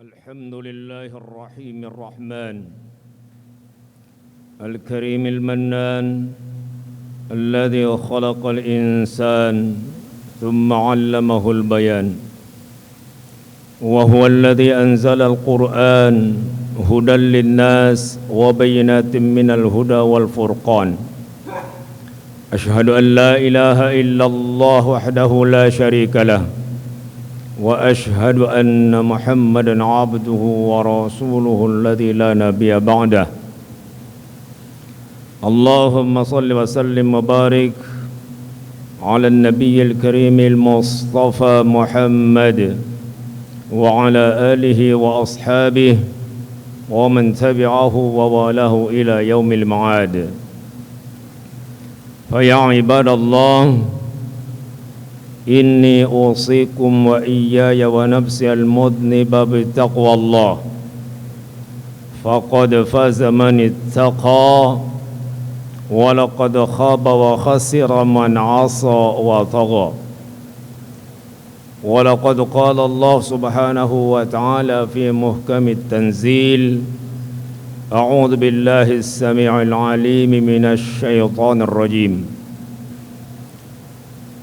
الحمد لله الرحيم الرحمن الكريم المنان الذي خلق الإنسان ثم علمه البيان وهو الذي أنزل القرآن هدى للناس وبينات من الهدى والفرقان أشهد أن لا إله إلا الله وحده لا شريك له وأشهد أن محمدًا عبده ورسوله الذي لا نبي بعده اللهم صل وسلم وبارك على النبي الكريم المصطفى محمد وعلى آله وأصحابه ومن تبعه ووالاه إلى يوم المعاد فيا عباد الله إني أوصيكم وإياي ونفسي المذنب بتقوى الله فقد فاز من اتقى ولقد خاب وخسر من عصى وطغى ولقد قال الله سبحانه وتعالى في محكم التنزيل أعوذ بالله السميع العليم من الشيطان الرجيم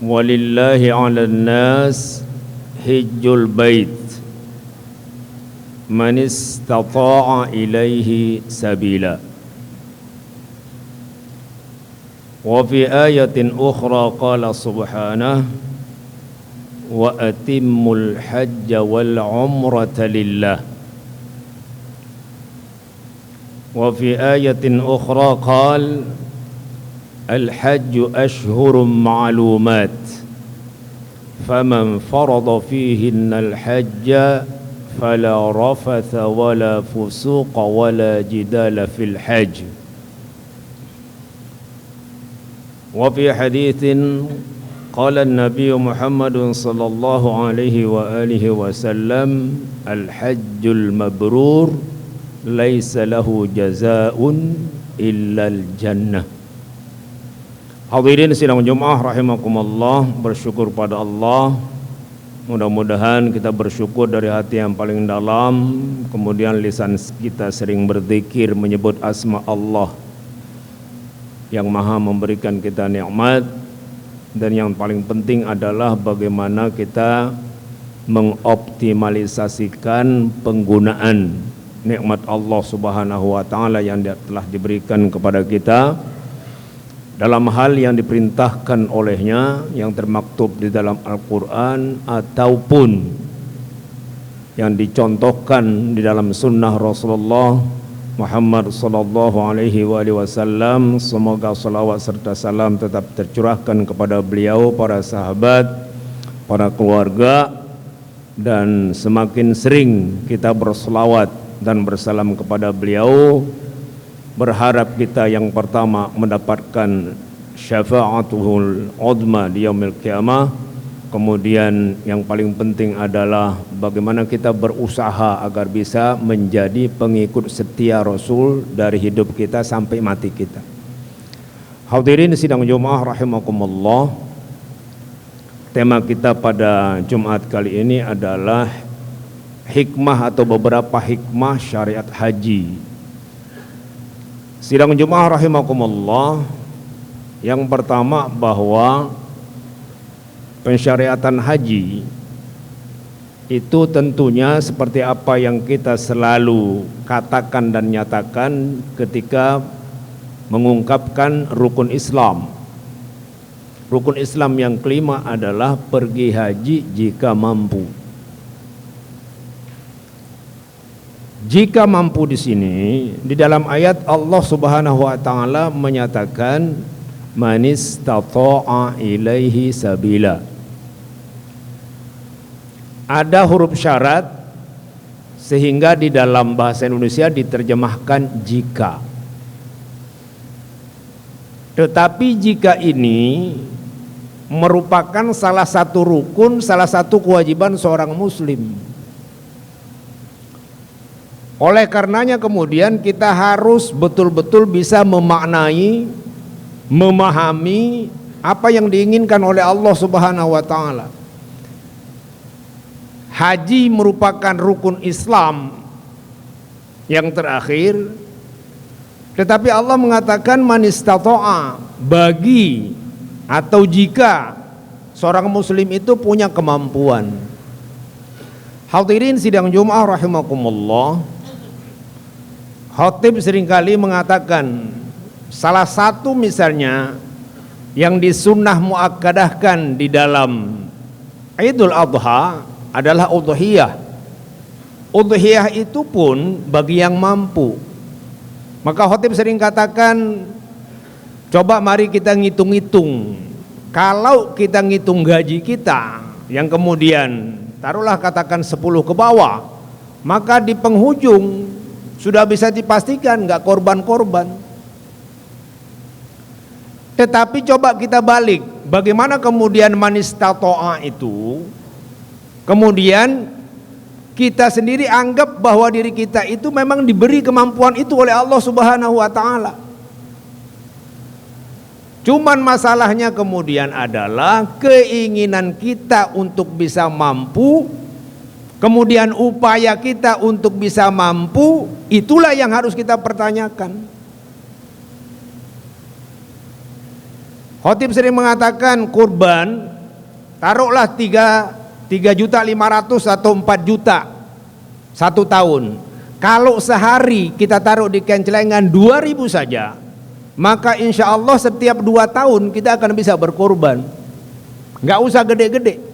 ولله على الناس حج البيت من استطاع إليه سبيلا وفي آية أخرى قال سبحانه وأتموا الحج والعمرة لله وفي آية أخرى قال الحج أشهر معلومات فمن فرض فيهن الحج فلا رفث ولا فسوق ولا جدال في الحج وفي حديث قال النبي محمد صلى الله عليه وآله وسلم الحج المبرور ليس له جزاء إلا الجنة. Hadirin sidang Jumat rahimakumullah, bersyukur pada Allah. Mudah-mudahan kita bersyukur dari hati yang paling dalam, kemudian lisan kita sering berzikir menyebut asma Allah yang maha memberikan kita nikmat, dan yang paling penting adalah bagaimana kita mengoptimalisasikan penggunaan nikmat Allah Subhanahu wa taala yang telah diberikan kepada kita dalam hal yang diperintahkan olehnya yang termaktub di dalam Al-Quran ataupun yang dicontohkan di dalam sunnah Rasulullah Muhammad sallallahu alaihi wasallam. Semoga salawat serta salam tetap tercurahkan kepada beliau, para sahabat, para keluarga, dan semakin sering kita berselawat dan bersalam kepada beliau, berharap kita yang pertama mendapatkan syafa'atuhul udma di yaumil qiyamah. Kemudian yang paling penting adalah bagaimana kita berusaha agar bisa menjadi pengikut setia Rasul dari hidup kita sampai mati kita. Hadirin sidang Jumat rahimakumullah, tema kita pada Jumat kali ini adalah hikmah atau beberapa hikmah syariat haji. Sidang Jumat rahimakumullah, yang pertama bahwa pensyariatan haji itu tentunya seperti apa yang kita selalu katakan dan nyatakan ketika mengungkapkan rukun Islam. Rukun Islam yang kelima adalah pergi haji jika mampu. Jika mampu di sini, di dalam ayat Allah Subhanahu wa taala menyatakan man istata'a ilaihi sabila. Ada huruf syarat sehingga di dalam bahasa Indonesia diterjemahkan jika. Tetapi jika ini merupakan salah satu rukun, salah satu kewajiban seorang muslim. Oleh karenanya kemudian kita harus betul-betul bisa memaknai, memahami apa yang diinginkan oleh Allah Subhanahu wa taala. haji merupakan rukun Islam yang terakhir, tetapi Allah mengatakan man istata'a, bagi atau jika seorang muslim itu punya kemampuan. Hadirin sidang Jumat rahimakumullah, khatib seringkali mengatakan salah satu misalnya yang disunnah muakkadahkan di dalam Idul Adha adalah udhiyah. Udhiyah itu pun bagi yang mampu. Maka khatib sering katakan, coba mari kita ngitung-ngitung. Kalau kita ngitung gaji kita yang kemudian taruhlah katakan 10 ke bawah, maka di penghujung sudah bisa dipastikan nggak korban-korban. Tetapi coba kita balik, bagaimana kemudian man istata'a itu, kemudian kita sendiri anggap bahwa diri kita itu memang diberi kemampuan itu oleh Allah Subhanahu wa taala. Cuman masalahnya kemudian adalah keinginan kita untuk bisa mampu, kemudian upaya kita untuk bisa mampu, itulah yang harus kita pertanyakan. Khatib sering mengatakan kurban, taruhlah 3.500.000 atau 4 juta 1 tahun. Kalau sehari kita taruh di kencelengan 2.000 saja, maka insya Allah setiap 2 tahun kita akan bisa berkorban. Nggak usah gede-gede.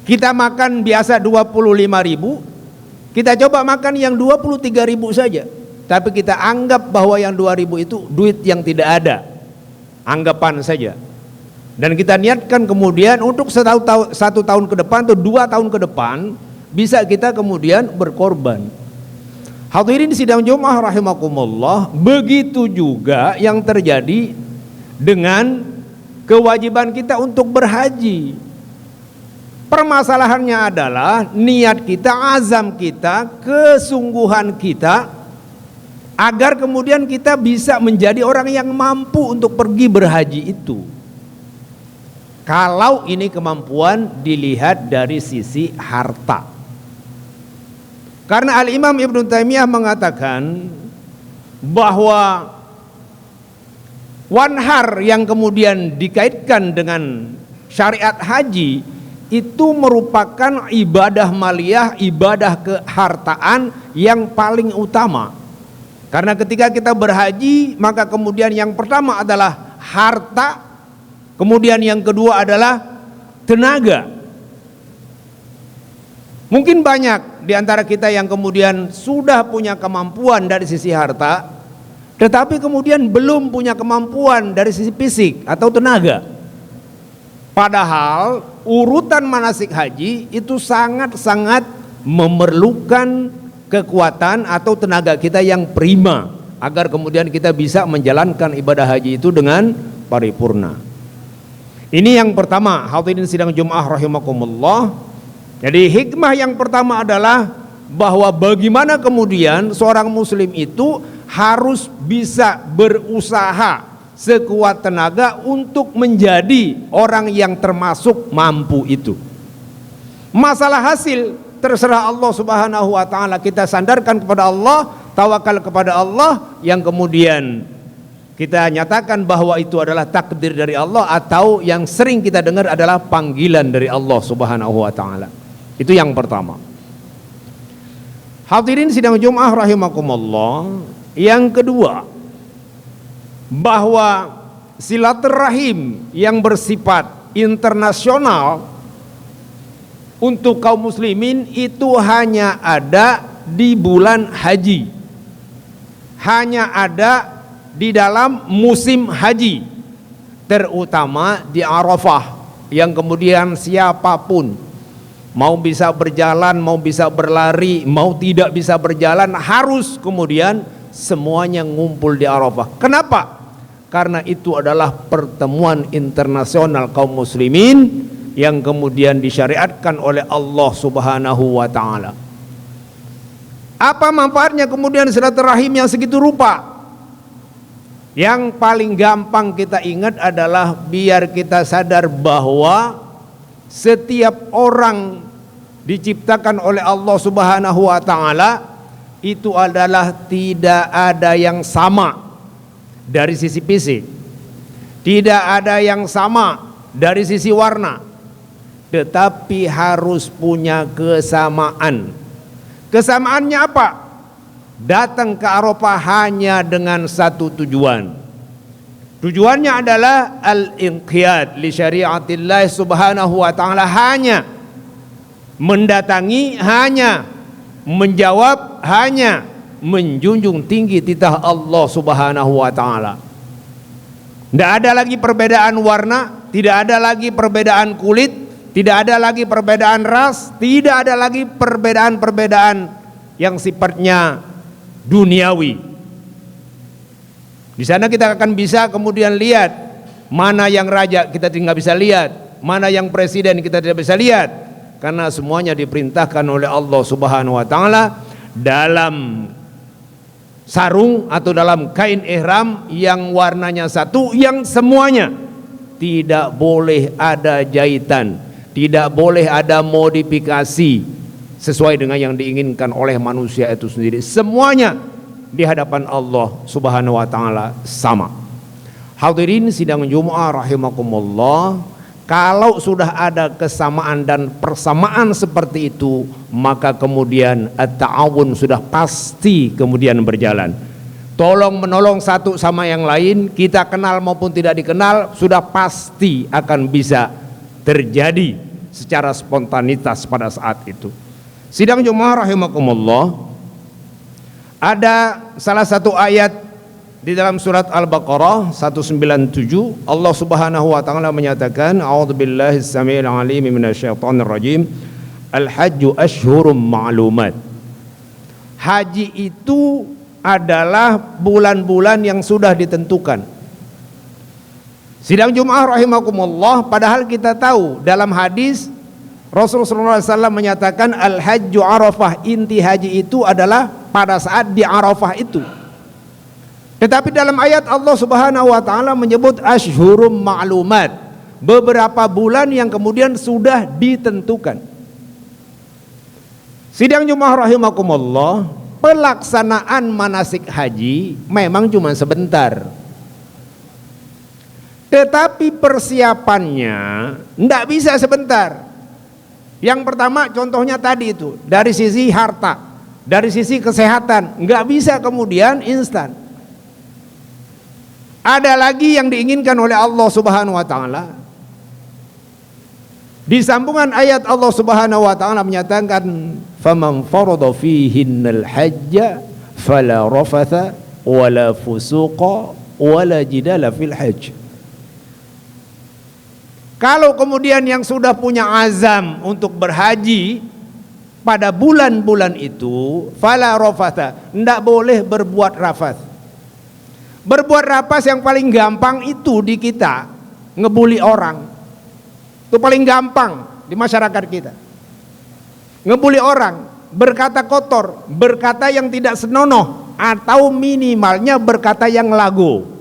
Kita makan biasa 25.000, kita coba makan yang 23.000 saja. Tapi kita anggap bahwa yang 2.000 itu duit yang tidak ada. Anggapan saja. Dan kita niatkan kemudian untuk 1 tahun ke depan atau 2 tahun ke depan bisa kita kemudian berkorban. Hadirin sidang Jumat rahimakumullah, begitu juga yang terjadi dengan kewajiban kita untuk berhaji. Permasalahannya adalah niat kita, azam kita, kesungguhan kita agar kemudian kita bisa menjadi orang yang mampu untuk pergi berhaji itu. Kalau ini kemampuan dilihat dari sisi harta. Karena Al-Imam Ibnu Taimiyah mengatakan bahwa wanhar yang kemudian dikaitkan dengan syariat haji itu merupakan ibadah maliyah, ibadah kehartaan yang paling utama. Karena ketika kita berhaji, maka kemudian yang pertama adalah harta, kemudian yang kedua adalah tenaga. Mungkin banyak di antara kita yang kemudian sudah punya kemampuan dari sisi harta, tetapi kemudian belum punya kemampuan dari sisi fisik atau tenaga. Padahal urutan manasik haji itu sangat-sangat memerlukan kekuatan atau tenaga kita yang prima agar kemudian kita bisa menjalankan ibadah haji itu dengan paripurna. Ini yang pertama, hadirin sidang Jumat rahimakumullah. Jadi hikmah yang pertama adalah bahwa bagaimana kemudian seorang muslim itu harus bisa berusaha sekuat tenaga untuk menjadi orang yang termasuk mampu itu. Masalah hasil terserah Allah Subhanahu wa taala, kita sandarkan kepada Allah, tawakal kepada Allah, yang kemudian kita nyatakan bahwa itu adalah takdir dari Allah atau yang sering kita dengar adalah panggilan dari Allah Subhanahu wa taala. Itu yang pertama. Hadirin sidang Jumat rahimakumullah, yang kedua bahwa silaturahim yang bersifat internasional untuk kaum muslimin itu hanya ada di bulan haji, hanya ada di dalam musim haji, terutama di Arafah, yang kemudian siapapun mau bisa berjalan, mau bisa berlari, mau tidak bisa berjalan, harus kemudian semuanya ngumpul di Arafah. Kenapa? Karena itu adalah pertemuan internasional kaum muslimin yang kemudian disyariatkan oleh Allah Subhanahu wa taala. Apa manfaatnya kemudian silaturahim yang segitu rupa? Yang paling gampang kita ingat adalah biar kita sadar bahwa setiap orang diciptakan oleh Allah Subhanahu wa taala itu adalah tidak ada yang sama dari sisi fisik, tidak ada yang sama dari sisi warna, tetapi harus punya kesamaan. Kesamaannya apa? Datang ke Arafah hanya dengan satu tujuan. Tujuannya adalah al-inqiyad li syariatillah subhanahu wa ta'ala, hanya mendatangi, hanya menjawab, hanya menjunjung tinggi titah Allah subhanahu wa ta'ala. Tidak ada lagi perbedaan warna, tidak ada lagi perbedaan kulit, tidak ada lagi perbedaan ras, tidak ada lagi perbedaan-perbedaan yang sifatnya duniawi. Di sana kita akan bisa kemudian lihat mana yang raja kita tidak bisa lihat, mana yang presiden kita tidak bisa lihat, karena semuanya diperintahkan oleh Allah Subhanahu wa taala dalam sarung atau dalam kain ihram yang warnanya satu, yang semuanya tidak boleh ada jahitan, tidak boleh ada modifikasi sesuai dengan yang diinginkan oleh manusia itu sendiri. Semuanya di hadapan Allah Subhanahu wa taala sama. Hadirin sidang Jumat rahimakumullah, kalau sudah ada kesamaan dan persamaan seperti itu, maka kemudian at-ta'awun sudah pasti kemudian berjalan. Tolong menolong satu sama yang lain, kita kenal maupun tidak dikenal, sudah pasti akan bisa terjadi secara spontanitas pada saat itu. Sidang Jumat rahimakumullah, ada salah satu ayat di dalam surat Al-Baqarah 197, Allah Subhanahu wa taala menyatakan, a'udzubillahi as-sami'il 'alim minasyaitonir rajim, al-hajju asyhurum ma'lumat. Haji itu adalah bulan-bulan yang sudah ditentukan. Sidang Jumat rahimakumullah, padahal kita tahu dalam hadis Rasulullah SAW menyatakan al-hajju Arafah, inti haji itu adalah pada saat di Arafah itu. Tetapi dalam ayat Allah Subhanahu wa taala menyebut asyhurum ma'lumat, beberapa bulan yang kemudian sudah ditentukan. Sidang Jumat rahimakumullah, pelaksanaan manasik haji memang cuma sebentar. Tetapi persiapannya tidak bisa sebentar. Yang pertama contohnya tadi itu, dari sisi harta, dari sisi kesehatan, nggak bisa kemudian instan. Ada lagi yang diinginkan oleh Allah Subhanahu wa taala. Di sambungan ayat Allah Subhanahu wa taala menyatakan, "Faman farada fihinnal hajja fala rafatha wala fusuqa wala jidala fil hajj." Kalau kemudian yang sudah punya azam untuk berhaji pada bulan-bulan itu, fala rafatha, tidak boleh berbuat rafath. Berbuat rafath yang paling gampang itu di kita, ngebully orang. Itu paling gampang di masyarakat kita. Ngebully orang, berkata kotor, berkata yang tidak senonoh, atau minimalnya berkata yang lagu.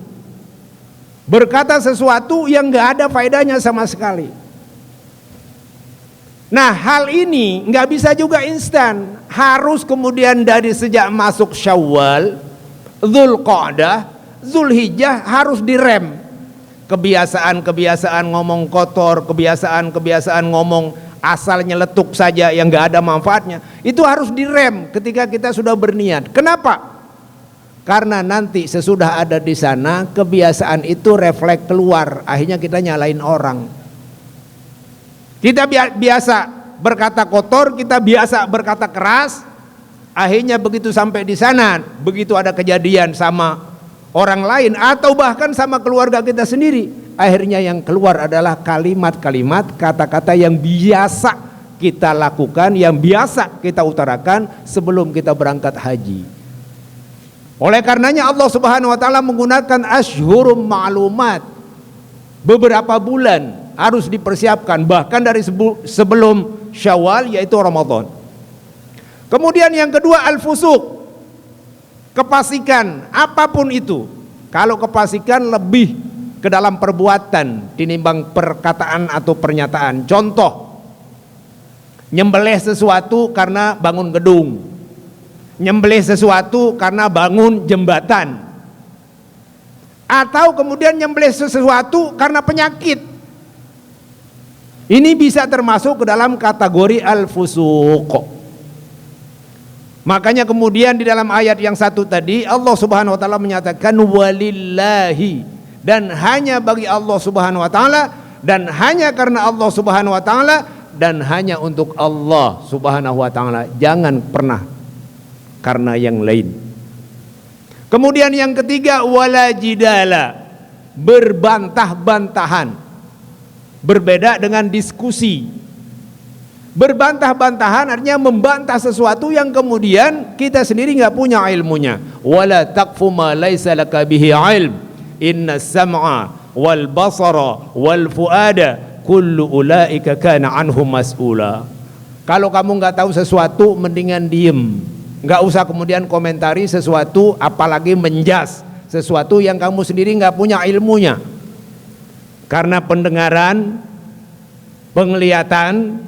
Berkata sesuatu yang gak ada faedahnya sama sekali. Nah, hal ini gak bisa juga instan. Harus kemudian dari sejak masuk Syawal, Dzulqa'dah, Dzulhijjah harus direm. Kebiasaan-kebiasaan ngomong kotor, kebiasaan-kebiasaan ngomong asal nyeletuk saja yang gak ada manfaatnya, itu harus direm ketika kita sudah berniat. Kenapa? Karena nanti sesudah ada di sana, kebiasaan itu refleks keluar, akhirnya kita nyalain orang. Kita biasa berkata kotor, kita biasa berkata keras, akhirnya begitu sampai di sana, begitu ada kejadian sama orang lain atau bahkan sama keluarga kita sendiri, akhirnya yang keluar adalah kalimat-kalimat, kata-kata yang biasa kita lakukan, yang biasa kita utarakan sebelum kita berangkat haji. Oleh karenanya Allah Subhanahu wa taala menggunakan asyhurum ma'lumat. Beberapa bulan harus dipersiapkan, bahkan dari sebelum Syawal, yaitu Ramadan. Kemudian yang kedua al-fusuq, kefasikan apapun itu. Kalau kefasikan lebih ke dalam perbuatan tinimbang perkataan atau pernyataan. Contoh, nyembelih sesuatu karena bangun gedung, nyembelih sesuatu karena bangun jembatan, atau kemudian nyembelih sesuatu karena penyakit. Ini bisa termasuk ke dalam kategori al-fusuq. Makanya kemudian di dalam ayat yang satu tadi Allah Subhanahu wa taala menyatakan walillahi, dan hanya bagi Allah Subhanahu wa taala, dan hanya karena Allah Subhanahu wa taala, dan hanya untuk Allah Subhanahu wa taala, jangan pernah karena yang lain. Kemudian yang ketiga wala jidala, berbantah-bantahan. Berbeda dengan diskusi. Berbantah-bantahan artinya membantah sesuatu yang kemudian kita sendiri nggak punya ilmunya. Wala taqfu ma laisa laka bihi ilm. Inna sam'a wal basara wal fuada kullu ulaika kana anhum mas'ula. Kalau kamu nggak tahu sesuatu mendingan diem. Nggak usah kemudian komentari sesuatu, apalagi menjas sesuatu yang kamu sendiri nggak punya ilmunya. Karena pendengaran, penglihatan,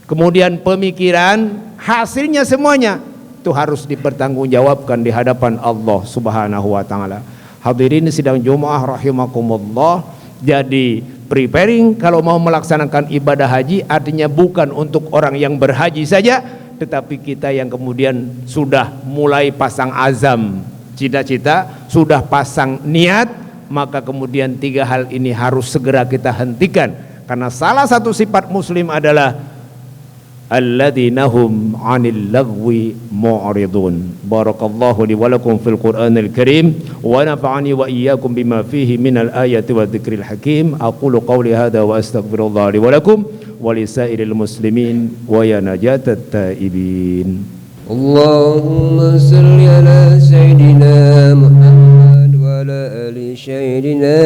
kemudian pemikiran, hasilnya semuanya itu harus dipertanggungjawabkan di hadapan Allah Subhanahu wa taala. Hadirin sidang Jumat rahimakumullah. Jadi preparing kalau mau melaksanakan ibadah haji artinya bukan untuk orang yang berhaji saja, tetapi kita yang kemudian sudah mulai pasang azam, cita-cita, sudah pasang niat, maka kemudian tiga hal ini harus segera kita hentikan. Karena salah satu sifat muslim adalah alladzina hum 'anil lagwi mu'ridun. Barakallahu li wa lakum fil Qur'anil Karim wa nafa'ani wa iyyakum bima fihi minal ayati wa dzikril hakim. Aqulu qawli hadza wa astaghfirullah li wa lakum wa lisairil muslimin wa ya najatat taibin. Allahumma salli ala sayyidina Muhammad wa ala ali sayyidina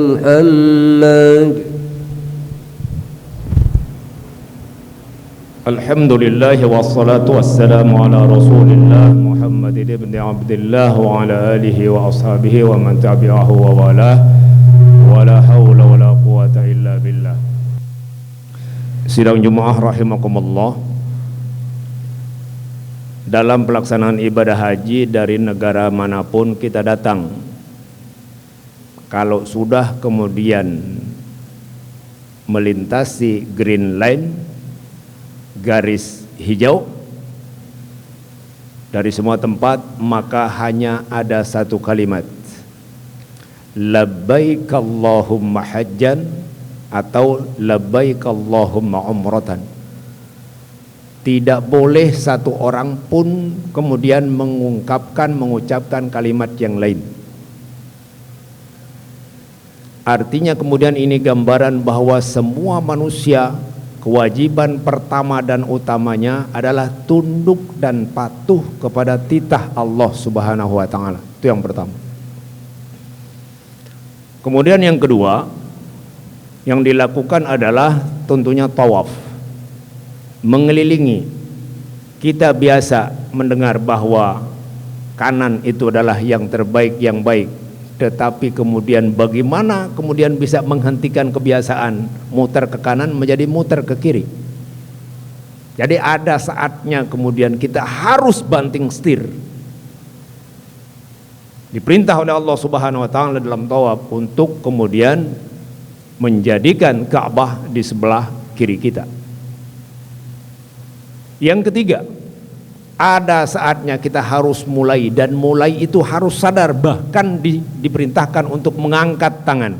Muhammad. Alhamdulillah wassalatu wassalamu ala rasulillah Muhammad ibn Abdullah wa ala alihi wa ashabihi wa man tabi'ahu wa wala wa la hawla wa la quwata illa billah. Sidang Jumaah rahimakumullah. Dalam pelaksanaan ibadah haji dari negara manapun kita datang, kalau sudah kemudian melintasi green line, garis hijau dari semua tempat, maka hanya ada satu kalimat, labbaik Allahumma hajjan atau labbaik Allahumma umratan. Tidak boleh satu orang pun kemudian mengucapkan kalimat yang lain. Artinya kemudian ini gambaran bahwa semua manusia kewajiban pertama dan utamanya adalah tunduk dan patuh kepada titah Allah Subhanahu wa taala. Itu yang pertama. Kemudian yang kedua yang dilakukan adalah tentunya tawaf, mengelilingi. Kita biasa mendengar bahwa kanan itu adalah yang terbaik, yang baik. Tetapi kemudian bagaimana kemudian bisa menghentikan kebiasaan muter ke kanan menjadi muter ke kiri. Jadi ada saatnya kemudian kita harus banting setir. Diperintah oleh Allah Subhanahu wa taala dalam tawaf untuk kemudian menjadikan Ka'bah di sebelah kiri kita. Yang ketiga, ada saatnya kita harus mulai, dan mulai itu harus sadar, bahkan diperintahkan untuk mengangkat tangan.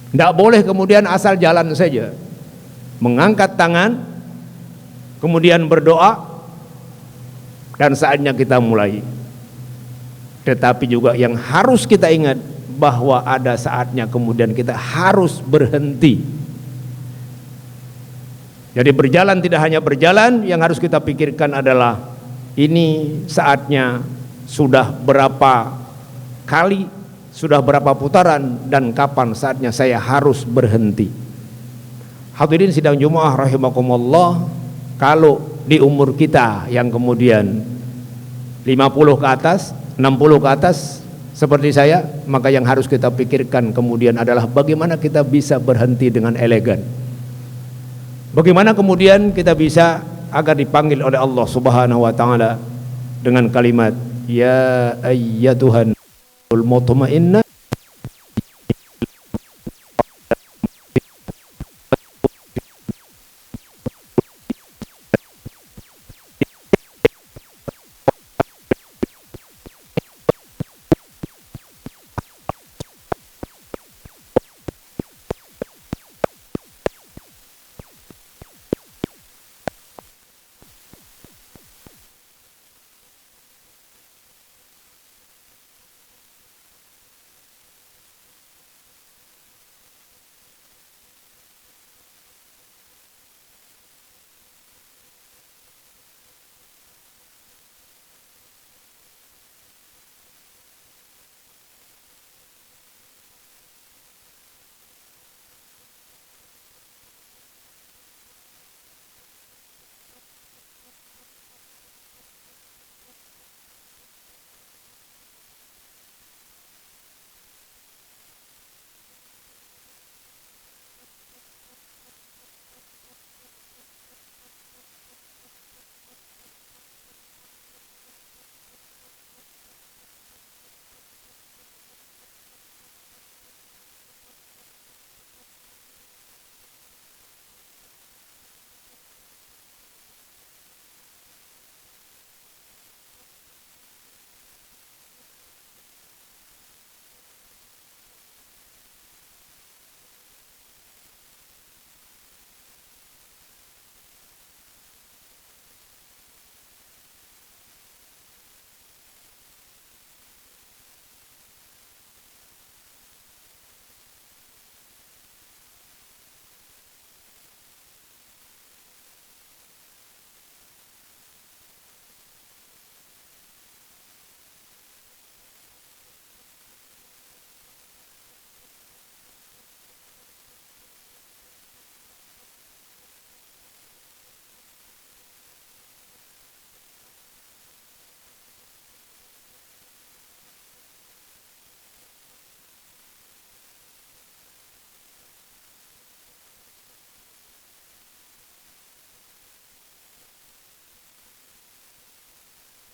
Tidak boleh kemudian asal jalan saja. Mengangkat tangan, kemudian berdoa, dan saatnya kita mulai. Tetapi juga yang harus kita ingat bahwa ada saatnya kemudian kita harus berhenti. Jadi berjalan tidak hanya berjalan, yang harus kita pikirkan adalah ini saatnya sudah berapa kali, sudah berapa putaran, dan kapan saatnya saya harus berhenti. Hadirin sidang Jumaah rahimakumullah, kalau di umur kita yang kemudian 50 ke atas, 60 ke atas seperti saya, maka yang harus kita pikirkan kemudian adalah bagaimana kita bisa berhenti dengan elegan. Bagaimana kemudian kita bisa agar dipanggil oleh Allah Subhanahu wa taala dengan kalimat ya ayyatuhan mutmainnah